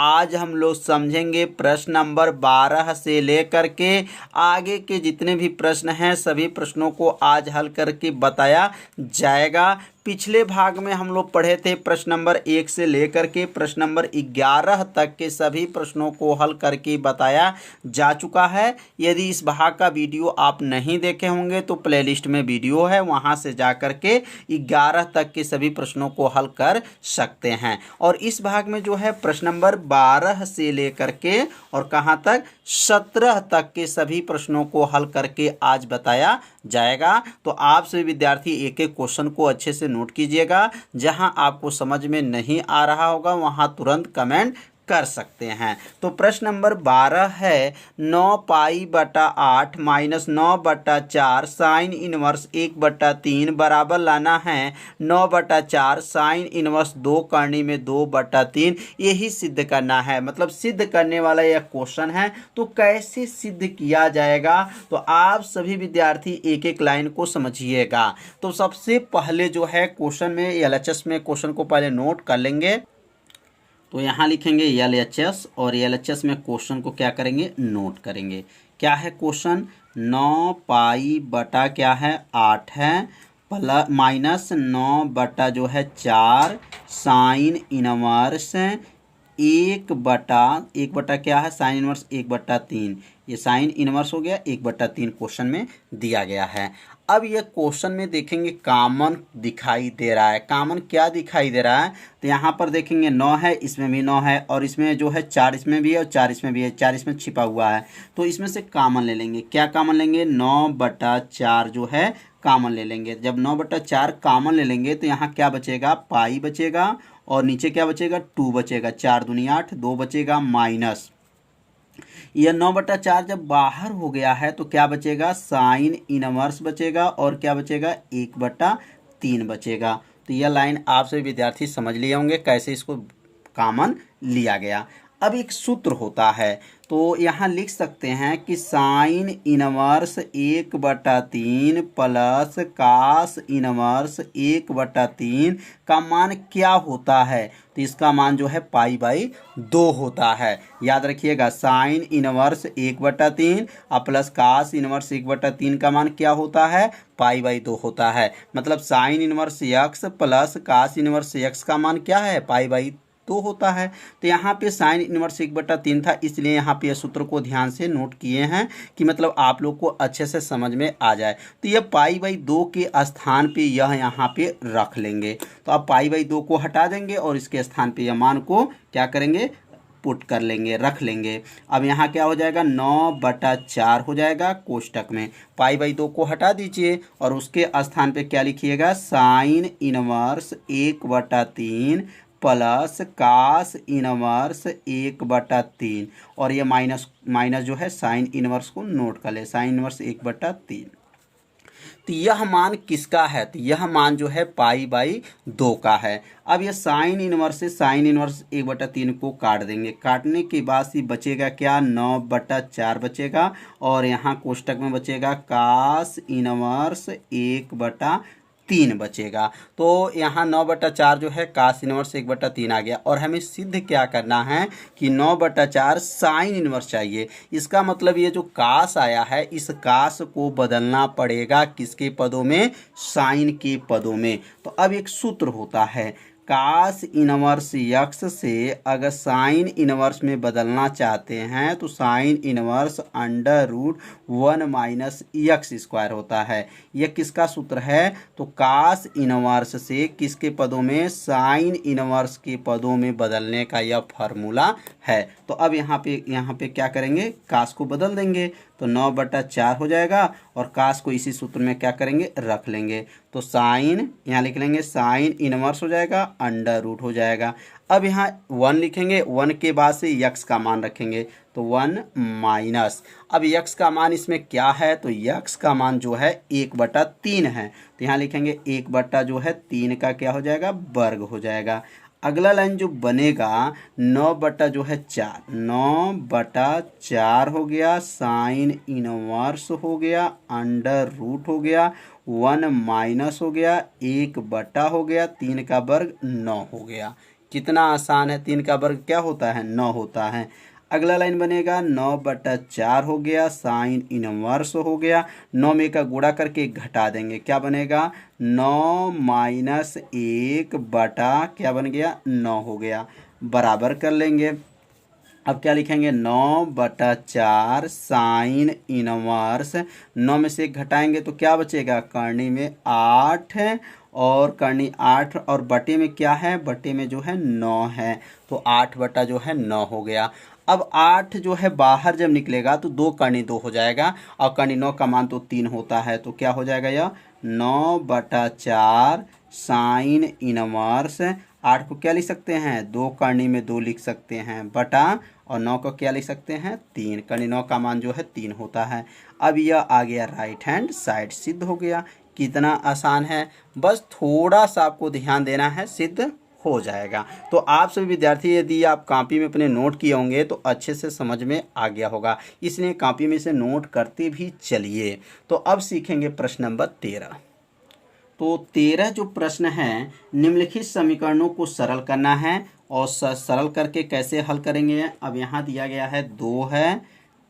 आज हम लोग समझेंगे प्रश्न नंबर 12 से लेकर के आगे के जितने भी प्रश्न हैं सभी प्रश्नों को आज हल करके बताया जाएगा। पिछले भाग में हम लोग पढ़े थे प्रश्न नंबर 1 से लेकर के प्रश्न नंबर 11 तक के सभी प्रश्नों को हल करके बताया जा चुका है। यदि इस भाग का वीडियो आप नहीं देखे होंगे तो प्लेलिस्ट में वीडियो है, वहां से जा कर के 11 तक के सभी प्रश्नों को हल कर सकते हैं। और इस भाग में जो है प्रश्न नंबर 12 से लेकर के और कहां तक 17 तक के सभी प्रश्नों को हल करके आज बताया जाएगा। तो आप सभी विद्यार्थी एक एक क्वेश्चन को अच्छे से नोट कीजिएगा। जहां आपको समझ में नहीं आ रहा होगा वहां तुरंत कमेंट कर सकते हैं। तो प्रश्न नंबर 12 है 9 पाई बटा 8 माइनस 9 बटा 4 साइन इनवर्स 1/3 बराबर लाना है 9 बटा 4 साइन इनवर्स 2 करनी में 2/3 यही सिद्ध करना है। मतलब सिद्ध करने वाला यह क्वेश्चन है। तो कैसे सिद्ध किया जाएगा तो आप सभी विद्यार्थी एक एक लाइन को समझिएगा। तो सबसे पहले जो है क्वेश्चन में एलएचएस में क्वेश्चन को पहले नोट कर लेंगे। तो यहाँ लिखेंगे LHS और LHS में क्वेश्चन को क्या करेंगे नोट करेंगे। क्या है क्वेश्चन 9 पाई बटा क्या है 8 है प्लस माइनस 9 बटा जो है 4 साइन इनवर्स 1/1 क्या है साइन इनवर्स 1/3 ये साइन इनवर्स हो गया 1/3 क्वेश्चन में दिया गया है। अब ये क्वेश्चन में देखेंगे कॉमन दिखाई दे रहा है। कॉमन क्या दिखाई दे रहा है तो यहाँ पर देखेंगे 9 है, इसमें भी 9 है और इसमें जो है 4 इसमें भी है और 4 इसमें भी है, 4 इसमें छिपा हुआ है। तो इसमें से कॉमन ले लेंगे। क्या कॉमन लेंगे 9/4 जो है कॉमन ले लेंगे। जब 9/4 कॉमन ले लेंगे तो यहाँ क्या बचेगा पाई बचेगा और नीचे क्या बचेगा 2 बचेगा। 4 दूनी 8 2 बचेगा माइनस यह 9/4 जब बाहर हो गया है तो क्या बचेगा साइन इनवर्स बचेगा और क्या बचेगा 1/3 बचेगा। तो यह लाइन आप सभी विद्यार्थी समझ लिए होंगे कैसे इसको कॉमन लिया गया। अब एक सूत्र होता है तो यहाँ लिख सकते हैं कि sine inverse 1/3 plus cos inverse 1/3 का मान क्या होता है तो इसका मान जो है π/2 होता है। याद रखिएगा साइन इनवर्स 1/3 और प्लस कास इनवर्स 1/3 का मान क्या होता है π/2 होता है। मतलब sine inverse x plus cos inverse x का मान क्या है π/2 होता है। तो यहाँ पे साइन इनवर्स 1/3 था इसलिए यहाँ पे सूत्र को ध्यान से नोट किए हैं कि मतलब आप लोग को अच्छे से समझ में आ जाए। तो यह π/2 के स्थान पे यह यहाँ पे रख लेंगे। तो आप π/2 को हटा देंगे और इसके स्थान पे यह मान को क्या करेंगे पुट कर लेंगे रख लेंगे। अब यहाँ क्या हो जाएगा 9/4 हो जाएगा कोष्टक में π/2 को हटा दीजिए और उसके स्थान पे क्या लिखिएगा sine inverse 1/3 plus cos inverse 1/3 और ये माइनस जो है साइन इनवर्स को नोट कर ले साइन इनवर्स 1/3। तो यह मान किसका है तो यह मान जो है π/2 का है। अब ये साइन इनवर्स से साइन इनवर्स 1/3 को काट देंगे। काटने के बाद ही बचेगा क्या 9/4 बचेगा और यहाँ कोष्टक में बचेगा कास इनवर्स 1/3 बचेगा। तो यहाँ 9/4 जो है कास इनवर्स 1/3 आ गया और हमें सिद्ध क्या करना है कि 9/4 साइन इनवर्स चाहिए। इसका मतलब ये जो कास आया है इस कास को बदलना पड़ेगा किसके पदों में साइन के पदों में। तो अब एक सूत्र होता है कास इनवर्स x से अगर साइन इनवर्स में बदलना चाहते हैं तो साइन इनवर्स √1 माइनस x² होता है। यह किसका सूत्र है तो कास इनवर्स से किसके पदों में साइन इनवर्स के पदों में बदलने का यह फार्मूला है। तो अब यहाँ पे क्या करेंगे कास को बदल देंगे तो 9/4 हो जाएगा और कास को इसी सूत्र में क्या करेंगे रख लेंगे। तो साइन यहाँ लिख लेंगे साइन इनवर्स हो जाएगा √ हो जाएगा। अब यहाँ 1 लिखेंगे 1 के बाद से x का मान रखेंगे तो 1 माइनस अब x का मान इसमें क्या है तो x का मान जो है 1/3 है। तो यहाँ लिखेंगे 1/3 का क्या हो जाएगा वर्ग हो जाएगा। अगला लाइन जो बनेगा 9/4 हो गया साइन इनवर्स हो गया √ हो गया 1 माइनस हो गया 1 बटा हो गया 3 का वर्ग 9 हो गया। कितना आसान है, 3 का वर्ग क्या होता है 9 होता है। अगला लाइन बनेगा 9/4 हो गया, साइन इनवर्स हो गया, 9 में का गुणा करके घटा देंगे, क्या बनेगा 9 माइनस 1 बटा क्या बन गया 9 हो गया, बराबर कर लेंगे। अब क्या लिखेंगे 9/4 साइन इनवर्स, 9 में से 1 घटाएंगे तो क्या बचेगा, करनी में 8 है और करनी 8 और बटे में क्या है, बटे में जो है 9 है, तो 8 बटा जो है 9 हो गया। अब 8 जो है बाहर जब निकलेगा तो 2 करनी 2 हो जाएगा और करनी 9 का मान तो 3 होता है, तो क्या हो जाएगा यह 9/4 साइन इनवर्स। 8 को क्या लिख सकते हैं 2 करनी में 2 लिख सकते हैं बटा, और 9 को क्या लिख सकते हैं 3, करनी 9 का मान जो है 3 होता है। अब यह आ गया राइट हैंड साइड, सिद्ध हो गया। कितना आसान है, बस थोड़ा सा आपको ध्यान देना है, सिद्ध हो जाएगा। तो आप सभी विद्यार्थी यदि आप कॉपी में अपने नोट किए होंगे तो अच्छे से समझ में आ गया होगा, इसलिए कॉपी में से नोट करते भी चलिए। तो अब सीखेंगे प्रश्न नंबर 13। तो 13 जो प्रश्न है, निम्नलिखित समीकरणों को सरल करना है और सरल करके कैसे हल करेंगे। अब यहाँ दिया गया है 2 है,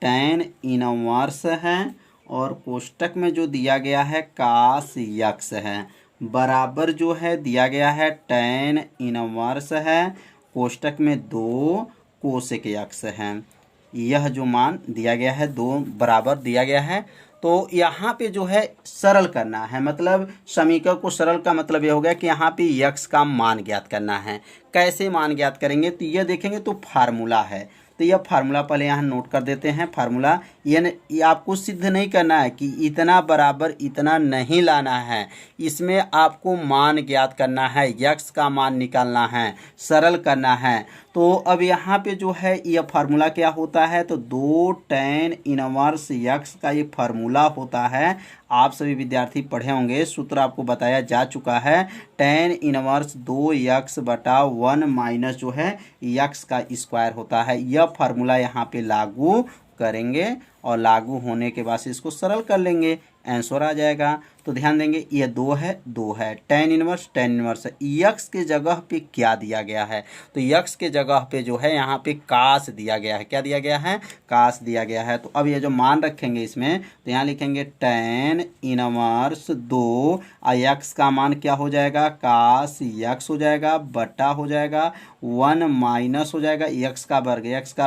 tan इनवर्स है और कोष्टक में जो दिया गया है cos x है, बराबर जो है दिया गया है tan इनवर्स है, कोष्टक में 2 कोसेक x है। यह जो मान दिया गया है 2 बराबर दिया गया है, तो यहाँ पे जो है सरल करना है, मतलब समीकरण को सरल का मतलब ये हो गया कि यहाँ पे यक्स का मान ज्ञात करना है। कैसे मान ज्ञात करेंगे, तो ये देखेंगे तो फार्मूला है, तो यह फार्मूला पहले यहाँ नोट कर देते हैं। फार्मूला ये आपको सिद्ध नहीं करना है कि इतना बराबर इतना नहीं लाना है, इसमें आपको मान ज्ञात करना है, यक्स का मान निकालना है, सरल करना है। तो अब यहाँ पे जो है यह फार्मूला क्या होता है, तो 2 tan इनवर्स यक्स का ये फार्मूला होता है। आप सभी विद्यार्थी पढ़े होंगे, सूत्र आपको बताया जा चुका है, tan इनवर्स 2x बटा 1 माइनस जो है यक्स का स्क्वायर होता है। यह फार्मूला यहाँ पे लागू करेंगे और लागू होने के बाद से इसको सरल कर लेंगे, आंसर आ जाएगा। तो ध्यान देंगे ये 2 है, 2 है, tan इनवर्स है। यक्स के जगह पे क्या दिया गया है, तो यक्स के जगह पे जो है यहाँ पे कास दिया गया है, क्या दिया गया है कास दिया गया है। तो अब ये जो मान रखेंगे इसमें, तो यहाँ लिखेंगे tan इनवर्स 2 और यक्स का मान क्या हो जाएगा कास यक्स हो जाएगा, बटा हो जाएगा 1 माइनस हो जाएगा यक्स का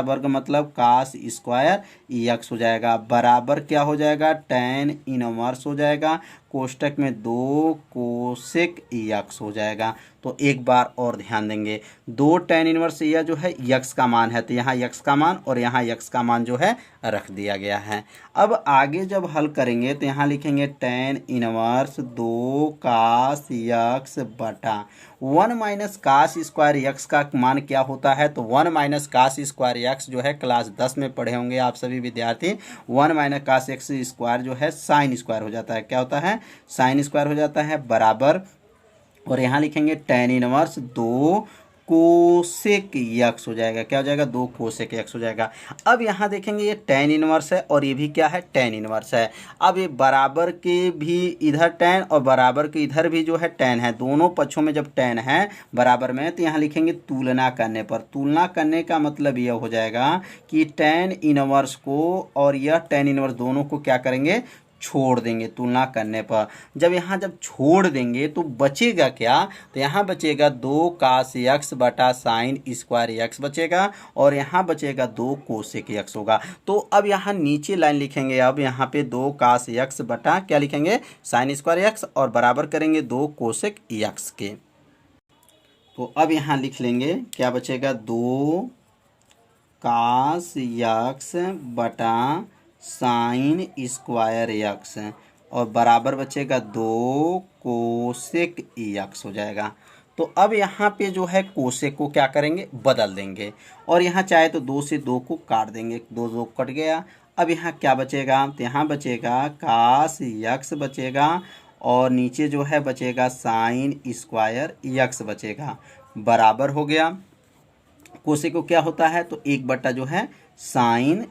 वर्ग मतलब कास स्क्वायर यक्स हो जाएगा, बराबर क्या हो जाएगा tan इनवर्स हो जाएगा, कोष्टक में 2 कोसेक यक्स हो जाएगा। तो एक बार और ध्यान देंगे, 2 tan इनवर्स यह जो है यक्स का मान है, तो यहाँ यक्स का मान और यहाँ यक्स का मान जो है रख दिया गया है। अब आगे जब हल करेंगे तो यहाँ लिखेंगे tan इनवर्स 2 कास यक्स बटा 1 माइनस कास स्क्वायर यक्स का मान क्या होता है, तो 1 माइनस कास स्क्वायर यक्स जो है क्लास 10 में पढ़े होंगे आप सभी विद्यार्थी, 1 माइनस कास एक्स स्क्वायर जो है साइन स्क्वायर हो जाता है, क्या होता है साइन स्क्वायर हो जाता है, बराबर, और यहाँ लिखेंगे tan इनवर्स 2 कोसेक यक्स हो जाएगा, क्या हो जाएगा 2 कोसेक यक्स हो जाएगा। अब यहाँ देखेंगे ये tan इनवर्स है और ये भी क्या है tan इनवर्स है। अब ये बराबर के भी इधर tan और बराबर के इधर भी जो है tan है, दोनों पक्षों में जब tan है बराबर में, तो यहाँ लिखेंगे तुलना करने पर। तुलना करने का मतलब यह हो जाएगा कि tan इनवर्स को और यह tan इनवर्स दोनों को क्या करेंगे छोड़ देंगे तुलना करने पर। जब छोड़ देंगे तो बचेगा क्या, तो यहाँ बचेगा 2 कास यक्स बटा साइन स्क्वायर यक्स बचेगा और यहाँ बचेगा 2 कोसेक यक्स होगा। तो अब यहाँ नीचे लाइन लिखेंगे, अब यहाँ पे 2 कास यक्स बटा क्या लिखेंगे साइन स्क्वायर यक्स और बराबर करेंगे 2 कोसेक यक्स के। तो अब यहाँ लिख लेंगे क्या बचेगा 2 कास यक्स बटा साइन स्क्वायर यक्स और बराबर बचेगा 2 कोसेक यक्स हो जाएगा। तो अब यहाँ पे जो है कोसेक को क्या करेंगे बदल देंगे और यहाँ चाहे तो 2 से 2 को काट देंगे, 2 कट गया। अब यहाँ क्या बचेगा, तो यहाँ बचेगा कास यक्स बचेगा और नीचे जो है बचेगा साइन स्क्वायर यक्स बचेगा, बराबर हो गया। कोसेक को क्या होता है, तो 1 बटा जो है साइन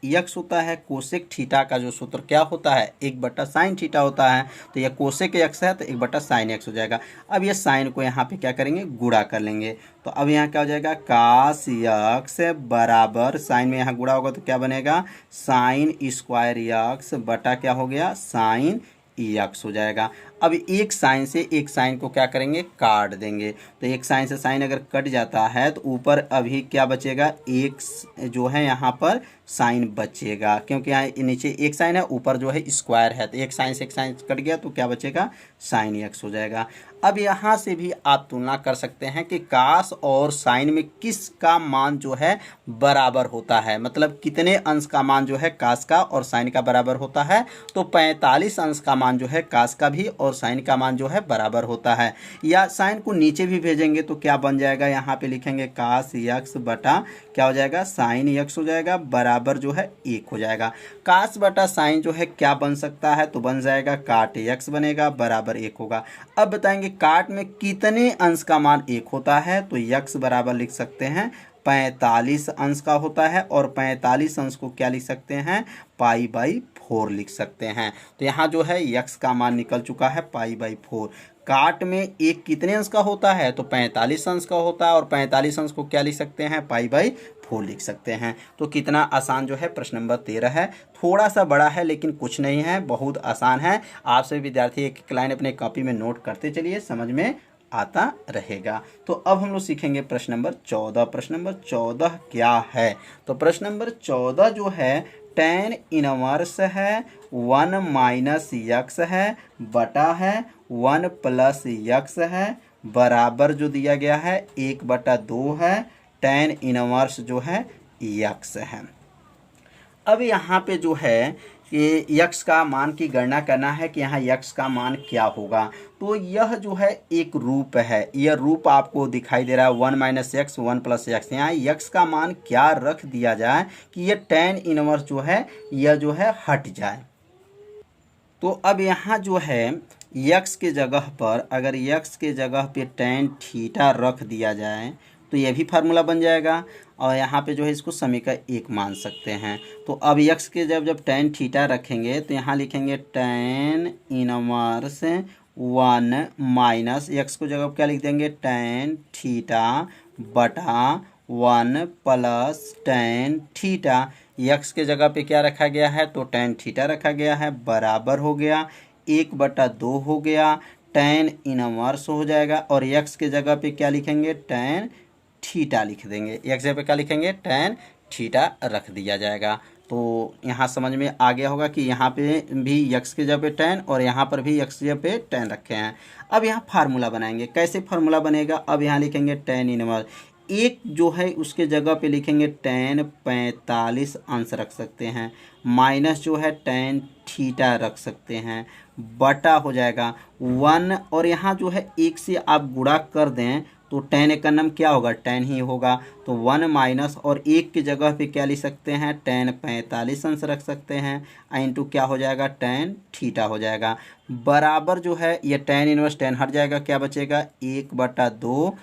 यक्स होता है, कोसेक थीटा का जो सूत्र क्या होता है 1/sin थीटा होता है। तो यह कोसेक यक्स है तो 1/sin यक्स हो जाएगा। अब ये साइन को यहाँ पे क्या करेंगे, गुणा कर लेंगे। तो अब यहाँ क्या हो जाएगा, कास यक्स बराबर साइन में यहाँ गुणा होगा तो क्या बनेगा, साइन स्क्वायर यक्स बटा क्या हो गया, साइन यक्स हो जाएगा। अब एक साइन से एक साइन को क्या करेंगे, काट देंगे। तो एक साइन से साइन अगर कट जाता है तो ऊपर अभी क्या बचेगा, एक जो है यहाँ पर साइन बचेगा, क्योंकि यहाँ नीचे एक साइन है, ऊपर जो है स्क्वायर है। तो एक साइन से एक साइन कट गया तो क्या बचेगा, साइन यक्स हो जाएगा। अब यहाँ से भी आप तुलना कर सकते हैं कि कास और साइन में किसका मान जो है बराबर होता है, मतलब कितने अंश का मान जो है कास का और साइन का बराबर होता है। तो 45 अंश का मान जो है कास का भी और साइन का मान जो है बराबर होता है। या साइन को नीचे भी भेजेंगे तो क्या बन जाएगा, यहाँ पे लिखेंगे कास यक्स बटा क्या हो जाएगा, साइन यक्स हो जाएगा, बराबर जो है 1 हो जाएगा। कास बटा साइन जो है क्या बन सकता है, तो बन जाएगा काट यक्स बनेगा, बराबर 1 होगा। अब बताएंगे काट में कितने अंश का मान 1 होता है, तो यक्स बराबर लिख सकते हैं 45 अंश का होता है, और 45 अंश को क्या लिख सकते हैं, π/4 लिख सकते हैं। तो यहाँ जो है यक्स का मान निकल चुका है π/4। काट में एक कितने अंश का होता है, तो 45 अंश का होता है, और 45 अंश को क्या लिख सकते हैं, π/4 लिख सकते हैं। तो कितना आसान जो है प्रश्न नंबर 13 है। थोड़ा सा बड़ा है लेकिन कुछ नहीं है, बहुत आसान है। आप सभी विद्यार्थी एक एक लाइन अपने कॉपी में नोट करते चलिए, समझ में आता रहेगा। तो अब हम लोग सीखेंगे प्रश्न नंबर 14। प्रश्न नंबर 14 क्या है, तो प्रश्न नंबर 14 जो है tan इनवर्स है 1 माइनस यक्स है बटा है 1 प्लस यक्स है, बराबर जो दिया गया है 1/2 है। tan इनवर्स जो है यक्स है। अब यहाँ पे जो है कि यक्स का मान की गणना करना है कि यहाँ यक्स का मान क्या होगा। तो यह जो है एक रूप है, यह रूप आपको दिखाई दे रहा है 1 माइनस एक्स 1 प्लस एक्स। यहाँ यक्स का मान क्या रख दिया जाए कि यह tan इनवर्स जो है यह जो है हट जाए। तो अब यहाँ जो है यक्स के जगह पर, अगर यक्स के जगह पे tan थीटा रख दिया जाए तो यह भी फार्मूला बन जाएगा, और यहाँ पे जो है इसको समीकरण 1 मान सकते हैं। तो अब यक्स के जब tan थीटा रखेंगे तो यहाँ लिखेंगे tan इनवर्स 1 माइनस यक्स को जगह क्या लिख देंगे, tan थीटा बटा 1 प्लस tan थीटा। यक्स के जगह पे क्या रखा गया है, तो tan थीटा रखा गया है, बराबर हो गया 1/2 हो गया, tan इनवर्स हो जाएगा। और यक्स के जगह पे क्या लिखेंगे, tan थीटा लिख देंगे। यक्स पे क्या लिखेंगे, tan थीटा रख दिया जाएगा। तो यहाँ समझ में आ गया होगा कि यहाँ पे भी यक्स के जगह पे tan और यहाँ पर भी यक्स के जगह पे tan रखे हैं। अब यहाँ फार्मूला बनाएंगे, कैसे फार्मूला बनेगा, अब यहाँ लिखेंगे tan इनवर्स, एक जो है उसके जगह पे लिखेंगे tan 45 अंश रख सकते हैं, माइनस जो है tan थीटा रख सकते हैं, बटा हो जाएगा 1, और यहाँ जो है 1 से आप गुणा कर दें तो tan एक का नाम क्या होगा, tan ही होगा। तो 1 माइनस और 1 की जगह पे क्या लिख सकते हैं, tan 45 अंश रख सकते हैं, इंटू क्या हो जाएगा, tan थीटा हो जाएगा, बराबर जो है ये tan इनवर्स tan हट जाएगा, क्या बचेगा 1/2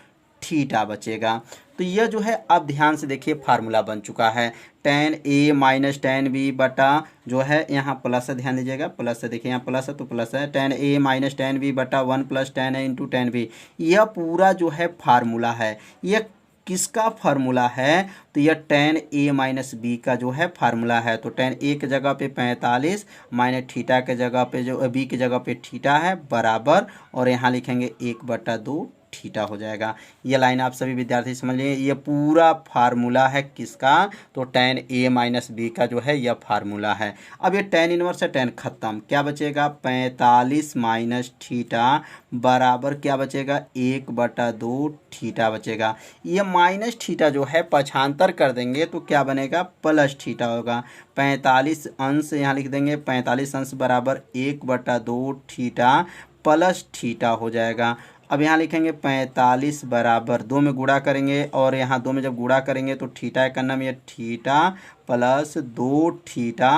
थीटा बचेगा। तो यह जो है अब ध्यान से देखिए फार्मूला बन चुका है, tan a minus tan b बटा जो है यहाँ प्लस है, ध्यान दीजिएगा प्लस है, देखिए यहाँ प्लस है तो प्लस है, tan a minus tan b बटा 1 plus tan a into tan b। यह पूरा जो है फार्मूला है, यह किसका फार्मूला है, तो यह tan a माइनस b का जो है फार्मूला है। तो tan a के जगह पे 45 माइनस थीटा के जगह पे जो b के जगह पे थीटा है, बराबर, और यहाँ लिखेंगे 1/2 थीटा हो जाएगा। ये लाइन आप सभी विद्यार्थी समझ लीजिए, ये पूरा फार्मूला है किसका, तो tan a माइनस b का जो है यह फार्मूला है। अब ये tan इनवर्स है, tan खत्म, क्या बचेगा 45 माइनस थीटा बराबर क्या बचेगा 1/2 थीटा बचेगा। ये माइनस थीटा जो है पक्षांतर कर देंगे तो क्या बनेगा, प्लस थीटा होगा। 45 अंश यहाँ लिख देंगे, 45 अंश बराबर 1/2 थीटा प्लस थीटा हो जाएगा। अब यहाँ लिखेंगे 45 बराबर 2 में गुणा करेंगे, और यहाँ 2 में जब गुणा करेंगे तो थीटा का नाम ये थीटा प्लस 2 थीटा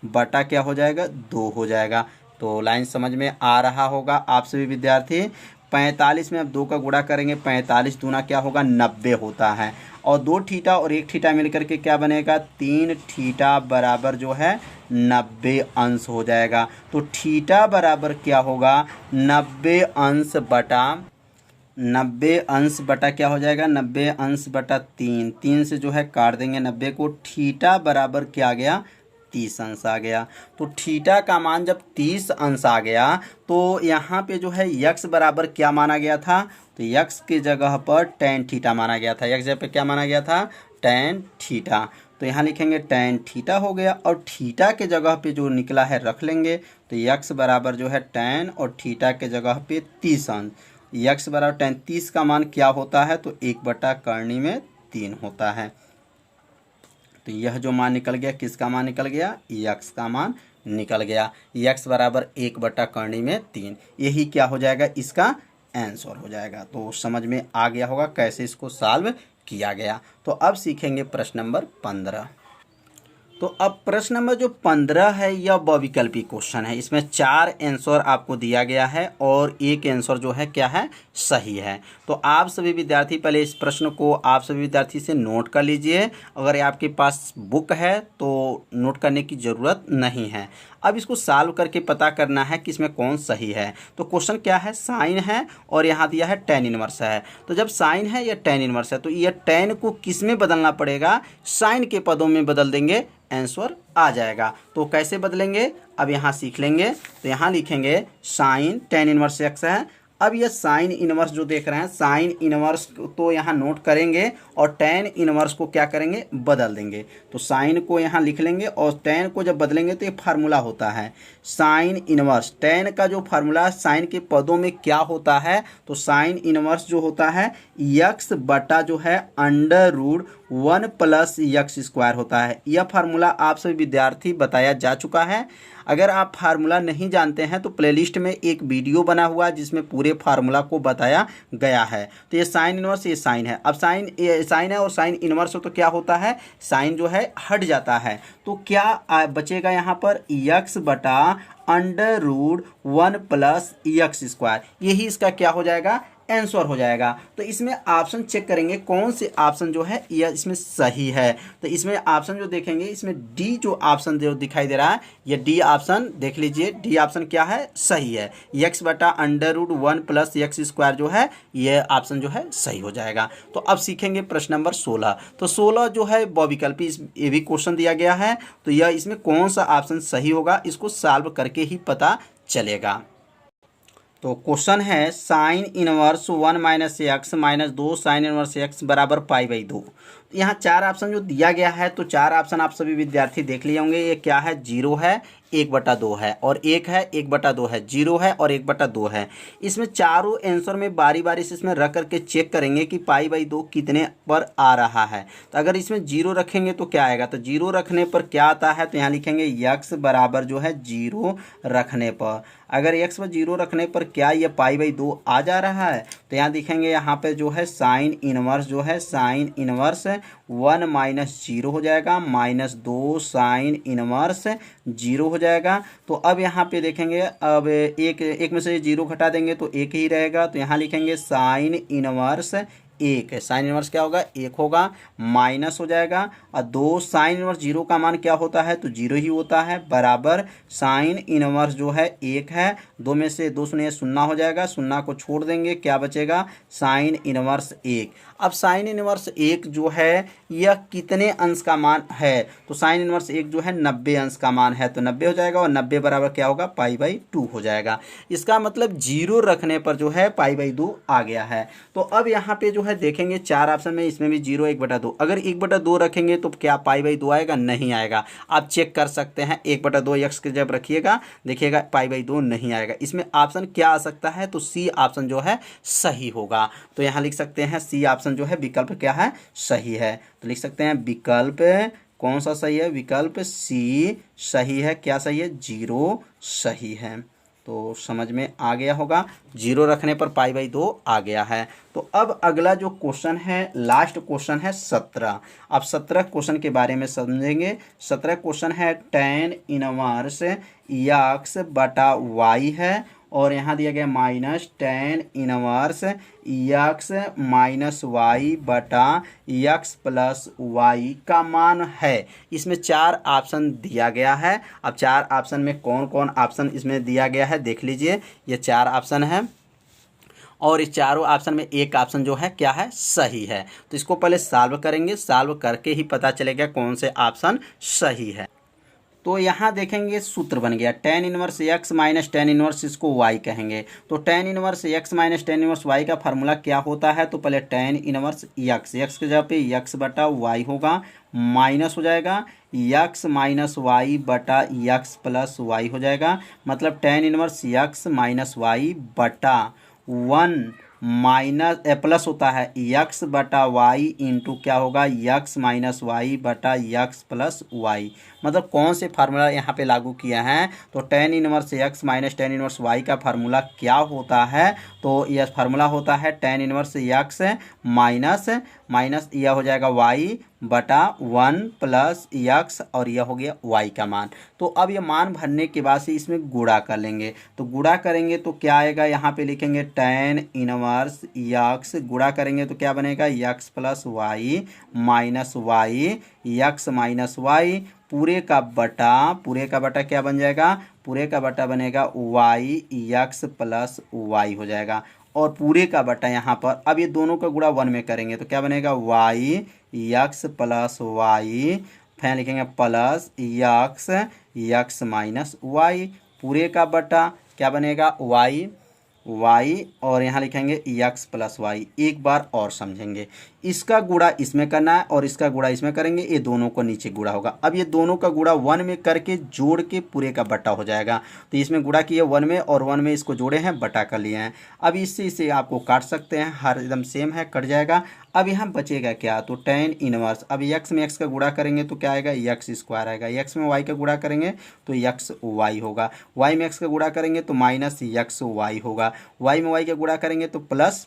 बटा क्या हो जाएगा 2 हो जाएगा। तो लाइन समझ में आ रहा होगा आप सभी विद्यार्थी। 45 में अब 2 का गुणा करेंगे, 45 दूना क्या होगा 90 होता है, और 2 थीटा और 1 थीटा मिलकर के क्या बनेगा 3 थीटा बराबर जो है 90 अंश हो जाएगा। तो थीटा बराबर क्या होगा 90 अंश बटा क्या हो जाएगा 90 अंश बटा 3, 3 से जो है काट देंगे 90 को, थीटा बराबर क्या आ गया 30 अंश आ गया। तो थीटा का मान जब 30 अंश आ गया तो यहाँ पे जो है यक्स बराबर क्या माना गया था, तो यक्स की जगह पर tan थीटा माना गया था, यक्स जगह पे क्या माना गया था tan थीटा। तो यहाँ लिखेंगे tan थीटा हो गया, और थीटा के जगह पे जो निकला है रख लेंगे, तो यक्स बराबर जो है tan और थीटा के जगह पे 30 अंश, यक्स बराबर tan 30 का मान क्या होता है, तो 1/करनी में 3 होता है। तो यह जो मान निकल गया किसका मान निकल गया, यक्स का मान निकल गया, यक्स बराबर 1/करनी में 3, यही क्या हो जाएगा इसका आंसर हो जाएगा। तो समझ में आ गया होगा कैसे इसको सॉल्व किया गया। तो अब सीखेंगे प्रश्न नंबर 15। तो अब प्रश्न नंबर जो 15 है यह बहुविकल्पी क्वेश्चन है, इसमें 4 आंसर आपको दिया गया है और एक आंसर जो है क्या है सही है। तो आप सभी विद्यार्थी पहले इस प्रश्न को आप सभी विद्यार्थी से नोट कर लीजिए, अगर आपके पास बुक है तो नोट करने की ज़रूरत नहीं है। अब इसको सॉल्व करके पता करना है कि इसमें कौन सही है। तो क्वेश्चन क्या है, साइन है और यहाँ दिया है tan इनवर्स है। तो जब साइन है या tan इनवर्स है तो यह tan को किस में बदलना पड़ेगा, साइन के पदों में बदल देंगे, आंसर आ जाएगा। तो कैसे बदलेंगे अब यहाँ सीख लेंगे। तो यहाँ लिखेंगे साइन tan इनवर्स x है। अब ये साइन इनवर्स जो देख रहे हैं साइन इनवर्स तो यहाँ नोट करेंगे और tan इनवर्स को क्या करेंगे बदल देंगे। तो साइन को यहाँ लिख लेंगे और tan को जब बदलेंगे तो ये फार्मूला होता है साइन इनवर्स, tan का जो फार्मूला साइन के पदों में क्या होता है, तो साइन इनवर्स जो होता है यक्स बटा जो है √1 + यक्स स्क्वायर होता है। यह फार्मूला आप सभी विद्यार्थी बताया जा चुका है। अगर आप फार्मूला नहीं जानते हैं तो प्लेलिस्ट में एक वीडियो बना हुआ है जिसमें पूरे फार्मूला को बताया गया है। तो ये साइन इनवर्स ये साइन है। अब साइन है और साइन इनवर्स हो तो क्या होता है, साइन जो है हट जाता है। तो क्या बचेगा यहाँ पर यक्स बटा √1 + यक्स स्क्वायर, यही इसका क्या हो जाएगा आंसर हो जाएगा। तो इसमें ऑप्शन चेक करेंगे कौन से ऑप्शन जो है यह इसमें सही है। तो इसमें ऑप्शन जो देखेंगे इसमें डी जो ऑप्शन जो दिखाई दे रहा है ये डी ऑप्शन देख लीजिए, डी ऑप्शन क्या है सही है, यक्स बटा √1 + यक्स स्क्वायर जो है ये ऑप्शन जो है सही हो जाएगा। तो अब सीखेंगे प्रश्न नंबर 16। तो 16 जो है बहुविकल्पी ये भी क्वेश्चन दिया गया है, तो यह इसमें कौन सा ऑप्शन सही होगा इसको सॉल्व करके ही पता चलेगा। तो क्वेश्चन है sine inverse 1 - x - 2 sign inverse x बराबर π/2। यहाँ 4 ऑप्शन जो दिया गया है तो 4 ऑप्शन आप सभी विद्यार्थी देख लिए होंगे। ये क्या है 0 है 1/2 है और 1 है 1/2 है, 0 है और 1/2 है। इसमें चारों आंसर में बारी बारी से इसमें रख करके चेक करेंगे कि π/2 कितने पर आ रहा है। तो अगर इसमें 0 रखेंगे तो क्या आएगा, तो 0 रखने पर क्या आता है, तो यहाँ लिखेंगे x बराबर जो है 0 रखने पर, अगर x पर 0 रखने पर क्या ये π/2 आ जा रहा है, तो यहाँ दिखेंगे यहाँ पे जो है साइन इनवर्स जो है साइन इनवर्स 1 - 0 हो जाएगा -2 साइन इनवर्स 0 हो जाएगा। तो अब यहाँ पे देखेंगे अब एक में से 0 घटा देंगे तो 1 ही रहेगा। तो यहाँ लिखेंगे साइन इनवर्स 1 है, साइन इनवर्स क्या होगा 1 होगा, माइनस हो जाएगा और 2 साइन इनवर्स 0 का मान क्या होता है, तो 0 ही होता है, बराबर साइन इनवर्स जो है 1 है, 2 में से 2 शून्य 0 हो जाएगा, 0 को छोड़ देंगे क्या बचेगा साइन इनवर्स 1। अब साइन इनवर्स 1 जो है यह कितने अंश का मान है, तो साइन इनवर्स 1 जो है 90 अंश का मान है, तो 90 हो जाएगा और 90 बराबर क्या होगा π/2 हो जाएगा। इसका मतलब 0 रखने पर जो है π/2 आ गया है। तो अब यहाँ पे जो है देखेंगे 4 ऑप्शन में इसमें भी 0 1/2, अगर 1/2 रखेंगे तो क्या π/2 आएगा, नहीं आएगा। आप चेक कर सकते हैं 1/2 यक्स के जब रखिएगा देखिएगा π/2 नहीं आएगा। इसमें ऑप्शन क्या आ सकता है, तो सी ऑप्शन जो है सही होगा। तो यहाँ लिख सकते हैं सी ऑप्शन जो है विकल्प क्या है सही है। तो लिख सकते हैं विकल्प कौन सा सही है, विकल्प सी सही है। क्या सही है, 0 सही है। तो समझ में आ गया होगा, 0 रखने पर π/2 आ गया है। तो अब अगला जो क्वेश्चन है लास्ट क्वेश्चन है 17। अब 17 क्वेश्चन के बारे में समझेंगे। 17 क्वेश्चन है tan इनवर्स x बटा y है और यहाँ दिया गया minus tan inverse x minus y बटा यक्स प्लस वाई का मान है। इसमें 4 ऑप्शन दिया गया है। अब 4 ऑप्शन में कौन कौन ऑप्शन इसमें दिया गया है देख लीजिए। ये 4 ऑप्शन है और इस चारों ऑप्शन में एक ऑप्शन जो है क्या है, सही है। तो इसको पहले सॉल्व करेंगे, सॉल्व करके ही पता चलेगा कौन से ऑप्शन सही है। तो यहाँ देखेंगे सूत्र बन गया tan inverse x minus tan inverse, इसको वाई कहेंगे। तो tan inverse x minus tan inverse y का फार्मूला क्या होता है, तो पहले टेन इनवर्स एक्स की जगह पे एक्स बटा वाई होगा, माइनस हो जाएगा एक्स माइनस वाई बटा एक्स प्लस वाई हो जाएगा। मतलब tan inverse x minus y बटा 1 माइनस प्लस होता है यक्स बटा वाई इंटू क्या होगा, यक्स माइनस वाई बटा यक्स प्लस वाई। मतलब कौन से फार्मूला यहाँ पे लागू किया है, तो tan inverse x minus tan inverse y का फार्मूला क्या होता है, तो यह फार्मूला होता है टेन इनवर्स एक्स माइनस यह हो जाएगा वाई बटा 1 प्लस यक्स और यह हो गया वाई का मान। तो अब ये मान भरने के बाद से इसमें गुणा कर लेंगे। तो गुणा करेंगे तो क्या आएगा, यहाँ पे लिखेंगे टेन इनवर्स यक्स, गुणा करेंगे तो क्या बनेगा x plus y minus y x minus y पूरे का बटा क्या बन जाएगा, पूरे का बटा बनेगा वाई यक्स प्लस वाई हो जाएगा। और पूरे का बटा यहाँ पर अब ये दोनों का गुणा 1 में करेंगे तो क्या बनेगा वाई यक्स प्लस वाई, फिर लिखेंगे प्लस यक्स माइनस वाई पूरे का बटा क्या बनेगा वाई और यहाँ लिखेंगे यक्स प्लस वाई। एक बार और समझेंगे, इसका गुणा इसमें करना है और इसका गुणा इसमें करेंगे, ये दोनों को नीचे गुणा होगा। अब ये दोनों का गुणा 1 में करके जोड़ के पूरे का बटा हो जाएगा। तो इसमें गुणा किए 1 में और 1 में इसको जोड़े हैं, बटा कर लिए हैं। अब इससे आपको काट सकते हैं, हर एकदम सेम है, कट जाएगा। अब यहाँ बचेगा क्या, तो टेन इनवर्स, अब यक्स में एक्स का गुणा करेंगे तो क्या आएगा यक्स स्क्वायर आएगा, यक्स में वाई का गुणा करेंगे तो यक्स वाई होगा, वाई में एक्स का गुणा करेंगे तो माइनस यक्स वाई होगा, वाई में वाई का गुणा करेंगे तो प्लस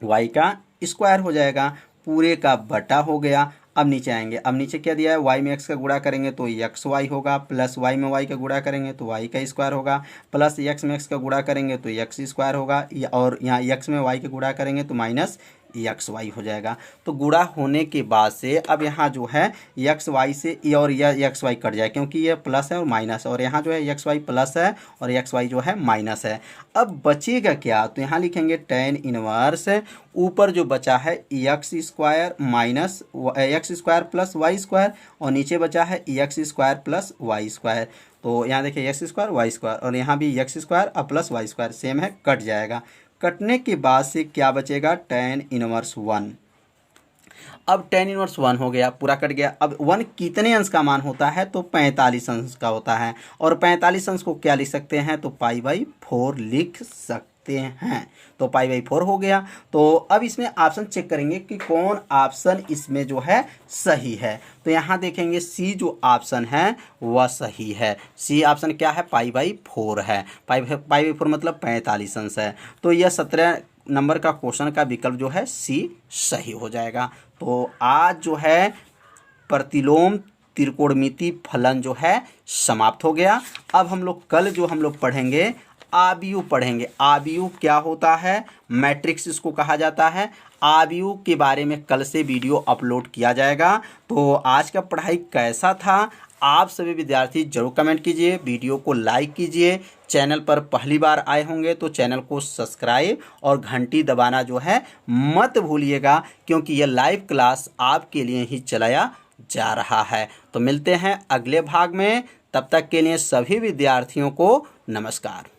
वाई का स्क्वायर हो जाएगा, पूरे का बटा हो गया। अब नीचे आएंगे, अब नीचे क्या दिया है, वाई में एक्स का गुणा करेंगे तो यक्स वाई होगा, प्लस वाई में वाई का गुणा करेंगे तो वाई का स्क्वायर होगा, प्लस यक्स में एक्स का गुणा करेंगे तो यक्स स्क्वायर होगा, और यहाँ यक्स में वाई का गुणा करेंगे तो माइनस यक्स वाई हो जाएगा। तो गुणा होने के बाद से अब यहाँ जो है यक्स वाई से और यह यक्स वाई कट जाए, क्योंकि ये प्लस है और माइनस, और यहाँ जो है यक्स वाई प्लस है और यक्स वाई जो है माइनस है। अब बचेगा क्या, तो यहाँ लिखेंगे टेन इनवर्स, ऊपर जो बचा है x square minus x square plus y square, और नीचे बचा है x square plus y square. तो यहाँ देखिए यक्स स्क्वायर वाई स्क्वायर, और यहाँ भी यक्स स्क्वायर और प्लस वाई स्क्वायर सेम है, कट जाएगा। कटने के बाद से क्या बचेगा, टेन इनवर्स 1। अब टेन इनवर्स 1 हो गया, पूरा कट गया। अब 1 कितने अंश का मान होता है, तो 45 अंश का होता है, और 45 अंश को क्या लिख सकते हैं, तो पाई बाई 4 लिख सकते हैं। तो पाई बाई 4 हो गया। तो अब इसमें ऑप्शन चेक करेंगे कि कौन ऑप्शन इसमें जो है सही है। तो यहाँ देखेंगे सी जो ऑप्शन है वह सही है। सी ऑप्शन क्या है, पाई बाई 4 है। पाई बाई 4 मतलब 45 अंश है। तो यह 17 नंबर का क्वेश्चन का विकल्प जो है सी सही हो जाएगा। तो आज जो है प्रतिलोम त्रिकोणमिति फलन जो है समाप्त हो गया। अब हम लोग कल जो हम लोग पढ़ेंगे आव्यूह पढ़ेंगे। आव्यूह क्या होता है, मैट्रिक्स इसको कहा जाता है। आव्यूह के बारे में कल से वीडियो अपलोड किया जाएगा। तो आज का पढ़ाई कैसा था, आप सभी विद्यार्थी जरूर कमेंट कीजिए, वीडियो को लाइक कीजिए। चैनल पर पहली बार आए होंगे तो चैनल को सब्सक्राइब और घंटी दबाना जो है मत भूलिएगा, क्योंकि यह लाइव क्लास आपके लिए ही चलाया जा रहा है। तो मिलते हैं अगले भाग में, तब तक के लिए सभी विद्यार्थियों को नमस्कार।